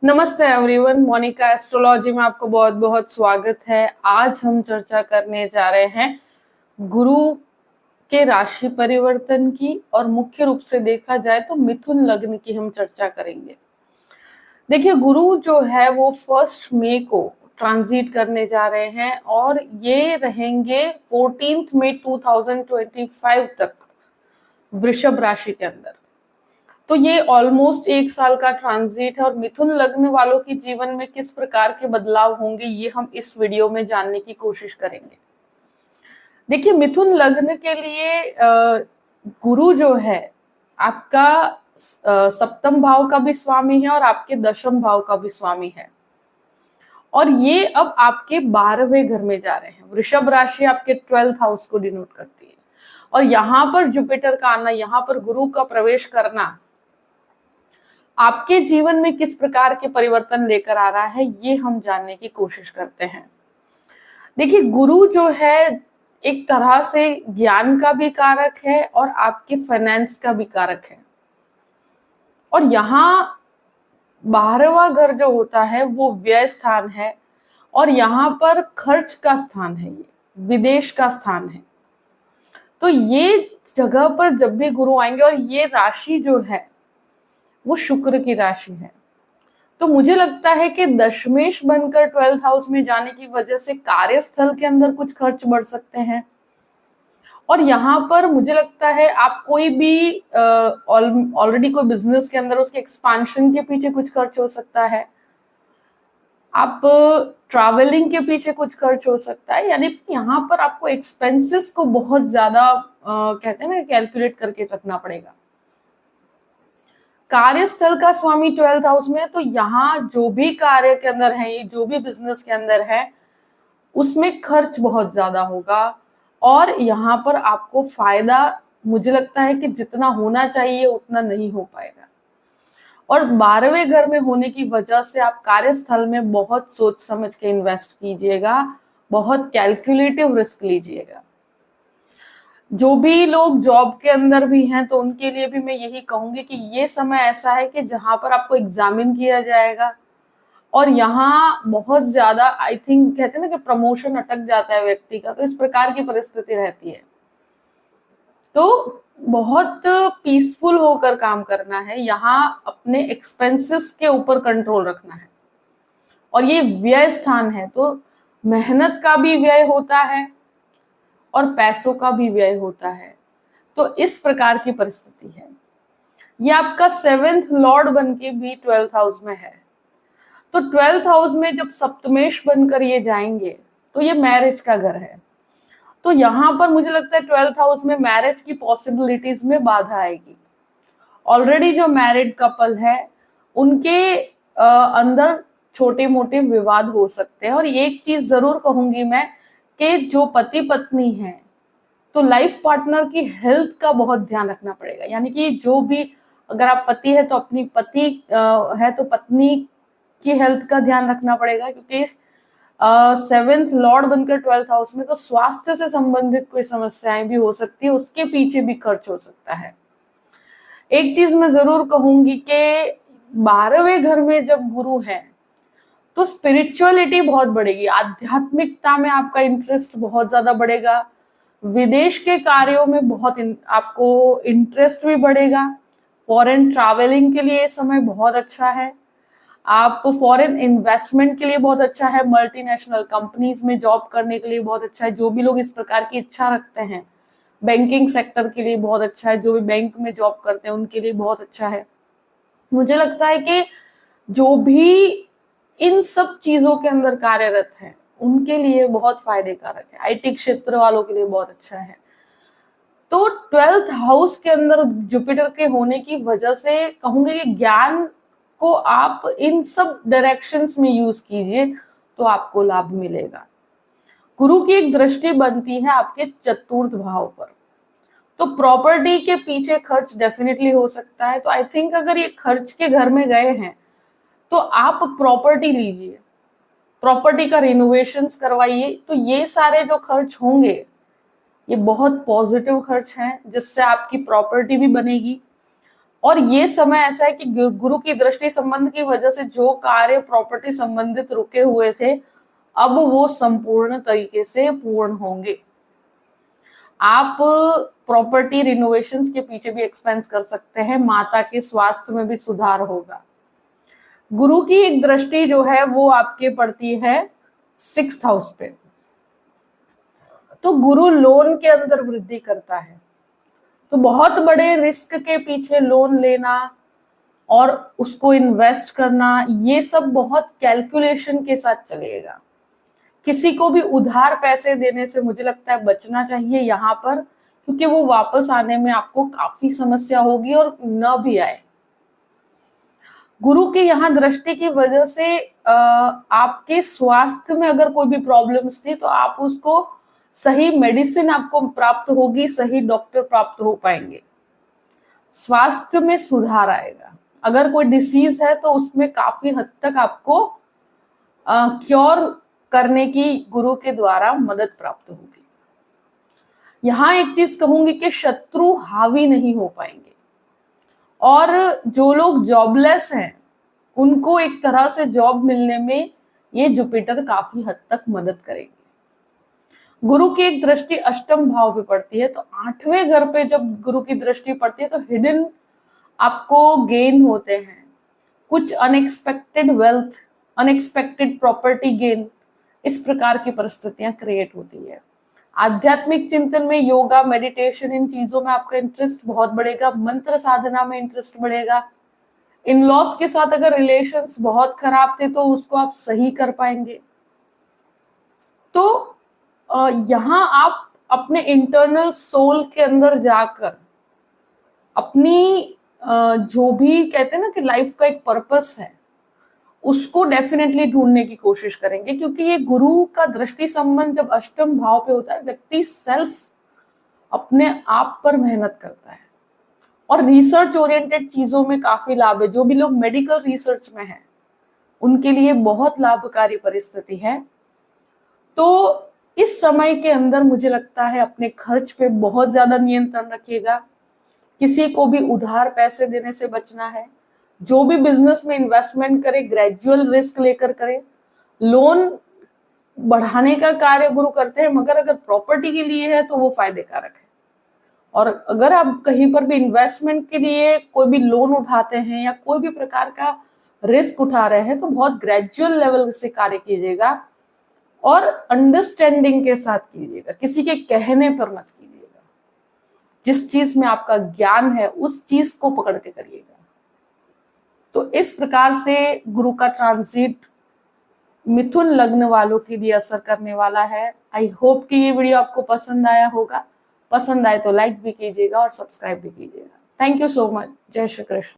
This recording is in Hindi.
नमस्ते एवरीवन, मोनिका एस्ट्रोलॉजी में आपको बहुत बहुत स्वागत है। आज हम चर्चा करने जा रहे हैं गुरु के राशि परिवर्तन की, और मुख्य रूप से देखा जाए तो मिथुन लग्न की हम चर्चा करेंगे। देखिए, गुरु जो है वो 1 मई को ट्रांजिट करने जा रहे हैं और ये रहेंगे 14 मई 2025 तक वृषभ राशि के अंदर। तो ये ऑलमोस्ट 1 साल का ट्रांजिट है, और मिथुन लग्न वालों के जीवन में किस प्रकार के बदलाव होंगे ये हम इस वीडियो में जानने की कोशिश करेंगे। देखिए, मिथुन लग्न के लिए गुरु जो है आपका सप्तम भाव का भी स्वामी है और आपके दशम भाव का भी स्वामी है, और ये अब आपके 12वें घर में जा रहे हैं। वृषभ राशि आपके 12th हाउस को डिनोट करती है, और यहाँ पर जुपिटर का आना, यहाँ पर गुरु का प्रवेश करना आपके जीवन में किस प्रकार के परिवर्तन लेकर आ रहा है ये हम जानने की कोशिश करते हैं। देखिए, गुरु जो है एक तरह से ज्ञान का भी कारक है और आपके फाइनेंस का भी कारक है, और यहाँ 12वां घर जो होता है वो व्यय स्थान है, और यहाँ पर खर्च का स्थान है, ये विदेश का स्थान है। तो ये जगह पर जब भी गुरु आएंगे, और ये राशि जो है वो शुक्र की राशि है, तो मुझे लगता है कि दशमेश बनकर 12th हाउस में जाने की वजह से कार्यस्थल के अंदर कुछ खर्च बढ़ सकते हैं। और यहाँ पर मुझे लगता है आप कोई भी ऑलरेडी कोई बिजनेस के अंदर उसके एक्सपांशन के पीछे कुछ खर्च हो सकता है, आप ट्रैवलिंग के पीछे कुछ खर्च हो सकता है। यानी यहाँ पर आपको एक्सपेंसेस को बहुत ज्यादा कहते हैं ना, कैलकुलेट करके रखना पड़ेगा। कार्यस्थल का स्वामी 12th हाउस में है, तो यहाँ जो भी कार्य के अंदर है, ये जो भी बिजनेस के अंदर है, उसमें खर्च बहुत ज्यादा होगा, और यहाँ पर आपको फायदा मुझे लगता है कि जितना होना चाहिए उतना नहीं हो पाएगा। और 12वें घर में होने की वजह से आप कार्यस्थल में बहुत सोच समझ के इन्वेस्ट कीजिएगा, बहुत कैलकुलेटिव रिस्क लीजिएगा। जो भी लोग जॉब के अंदर भी हैं तो उनके लिए भी मैं यही कहूंगी कि ये समय ऐसा है कि जहां पर आपको एग्जामिन किया जाएगा, और यहाँ बहुत ज्यादा आई थिंक कहते हैं ना कि प्रमोशन अटक जाता है व्यक्ति का, तो इस प्रकार की परिस्थिति रहती है। तो बहुत पीसफुल होकर काम करना है, यहाँ अपने एक्सपेंसेस के ऊपर कंट्रोल रखना है, और ये व्यय स्थान है तो मेहनत का भी व्यय होता है और पैसों का भी व्यय होता है। तो इस प्रकार की परिस्थिति है। ये आपका 7th लॉर्ड बन के भी 12th हाउस में है, तो 12th हाउस में जब सप्तमेश बनकर ये जाएंगे तो ये मैरिज का घर है। तो यहाँ पर मुझे लगता है 12th हाउस में मैरिज की पॉसिबिलिटीज में बाधा आएगी। ऑलरेडी जो मैरिड कपल है उनके अंदर छोटे मोटे विवाद हो सकते हैं। और एक चीज जरूर कहूंगी मैं कि जो पति पत्नी है तो लाइफ पार्टनर की हेल्थ का बहुत ध्यान रखना पड़ेगा। यानी कि जो भी, अगर आप पति है तो अपनी पति है तो पत्नी की हेल्थ का ध्यान रखना पड़ेगा, क्योंकि 7th लॉर्ड बनकर 12th हाउस में, तो स्वास्थ्य से संबंधित कोई समस्याएं भी हो सकती है, उसके पीछे भी खर्च हो सकता है। एक चीज मैं जरूर कहूंगी कि 12वें घर में जब गुरु है तो स्पिरिचुअलिटी बहुत बढ़ेगी, आध्यात्मिकता में आपका इंटरेस्ट बहुत ज्यादा बढ़ेगा, विदेश के कार्यों में बहुत आपको इंटरेस्ट भी बढ़ेगा। फॉरेन ट्रैवलिंग के लिए समय बहुत अच्छा है, आप फॉरेन इन्वेस्टमेंट के लिए बहुत अच्छा है, मल्टीनेशनल कंपनीज में जॉब करने के लिए बहुत अच्छा है। जो भी लोग इस प्रकार की इच्छा रखते हैं, बैंकिंग सेक्टर के लिए बहुत अच्छा है, जो भी बैंक में जॉब करते हैं उनके लिए बहुत अच्छा है। मुझे लगता है कि जो भी इन सब चीजों के अंदर कार्यरत है उनके लिए बहुत फायदे कारक है, आईटी क्षेत्र वालों के लिए बहुत अच्छा है। तो 12th हाउस के अंदर जुपिटर के होने की वजह से कहूंगे कि ज्ञान को आप इन सब डायरेक्शंस में यूज कीजिए तो आपको लाभ मिलेगा। गुरु की एक दृष्टि बनती है आपके चतुर्थ भाव पर, तो प्रॉपर्टी के पीछे खर्च डेफिनेटली हो सकता है। तो आई थिंक अगर ये खर्च के घर में गए हैं तो आप प्रॉपर्टी लीजिए, प्रॉपर्टी का रिनोवेशंस करवाइए। तो ये सारे जो खर्च होंगे ये बहुत पॉजिटिव खर्च हैं, जिससे आपकी प्रॉपर्टी भी बनेगी। और ये समय ऐसा है कि गुरु की दृष्टि संबंध की वजह से जो कार्य प्रॉपर्टी संबंधित रुके हुए थे, अब वो संपूर्ण तरीके से पूर्ण होंगे। आप प्रॉपर्टी रिनोवेशंस के पीछे भी एक्सपेंस कर सकते हैं, माता के स्वास्थ्य में भी सुधार होगा। गुरु की एक दृष्टि जो है वो आपके पड़ती है 6th हाउस पे, तो गुरु लोन के अंदर वृद्धि करता है। तो बहुत बड़े रिस्क के पीछे लोन लेना और उसको इन्वेस्ट करना, ये सब बहुत कैलकुलेशन के साथ चलेगा। किसी को भी उधार पैसे देने से मुझे लगता है बचना चाहिए यहाँ पर, क्योंकि वो वापस आने में आपको काफी समस्या होगी और न भी आए। गुरु की यहाँ दृष्टि की वजह से आपके स्वास्थ्य में अगर कोई भी प्रॉब्लम्स थी तो आप उसको सही मेडिसिन आपको प्राप्त होगी, सही डॉक्टर प्राप्त हो पाएंगे, स्वास्थ्य में सुधार आएगा। अगर कोई डिसीज है तो उसमें काफी हद तक आपको क्योर करने की गुरु के द्वारा मदद प्राप्त होगी। यहाँ एक चीज कहूंगी कि शत्रु हावी नहीं हो पाएंगे, और जो लोग जॉबलेस हैं उनको एक तरह से जॉब मिलने में ये जुपिटर काफी हद तक मदद करेंगे। गुरु की एक दृष्टि अष्टम भाव पे पड़ती है, तो 8वें घर पे जब गुरु की दृष्टि पड़ती है तो हिडन आपको गेन होते हैं, कुछ unexpected wealth, unexpected property gain, इस प्रकार की परिस्थितियां क्रिएट होती है। आध्यात्मिक चिंतन में योगा, मेडिटेशन, इन चीजों में आपका इंटरेस्ट बहुत बढ़ेगा, मंत्र साधना में इंटरेस्ट बढ़ेगा। इन लॉस के साथ अगर रिलेशंस बहुत खराब थे तो उसको आप सही कर पाएंगे। तो यहाँ आप अपने इंटरनल सोल के अंदर जाकर अपनी जो भी कहते हैं ना कि लाइफ का एक पर्पस है, उसको डेफिनेटली ढूंढने की कोशिश करेंगे, क्योंकि ये गुरु का दृष्टि संबंध जब अष्टम भाव पे होता है, व्यक्ति सेल्फ अपने आप पर मेहनत करता है और रिसर्च ओरिएंटेड चीजों में काफी लाभ है। जो भी लोग मेडिकल रिसर्च में हैं उनके लिए बहुत लाभकारी परिस्थिति है। तो इस समय के अंदर मुझे लगता है अपने खर्च पे बहुत ज्यादा नियंत्रण रखिएगा, किसी को भी उधार पैसे देने से बचना है, जो भी बिजनेस में इन्वेस्टमेंट करे ग्रेजुअल रिस्क लेकर करें। लोन बढ़ाने का कार्य गुरु करते हैं, मगर अगर प्रॉपर्टी के लिए है तो वो फायदे कारक है। और अगर आप कहीं पर भी इन्वेस्टमेंट के लिए कोई भी लोन उठाते हैं या कोई भी प्रकार का रिस्क उठा रहे हैं तो बहुत ग्रेजुअल लेवल से कार्य कीजिएगा और अंडरस्टैंडिंग के साथ कीजिएगा, किसी के कहने पर मत कीजिएगा। जिस चीज में आपका ज्ञान है उस चीज को पकड़ के करिएगा। तो इस प्रकार से गुरु का ट्रांजिट मिथुन लग्न वालों के लिए असर करने वाला है। आई होप कि ये वीडियो आपको पसंद आया होगा। पसंद आए तो लाइक भी कीजिएगा और सब्सक्राइब भी कीजिएगा। Thank you so much. जय श्री कृष्ण।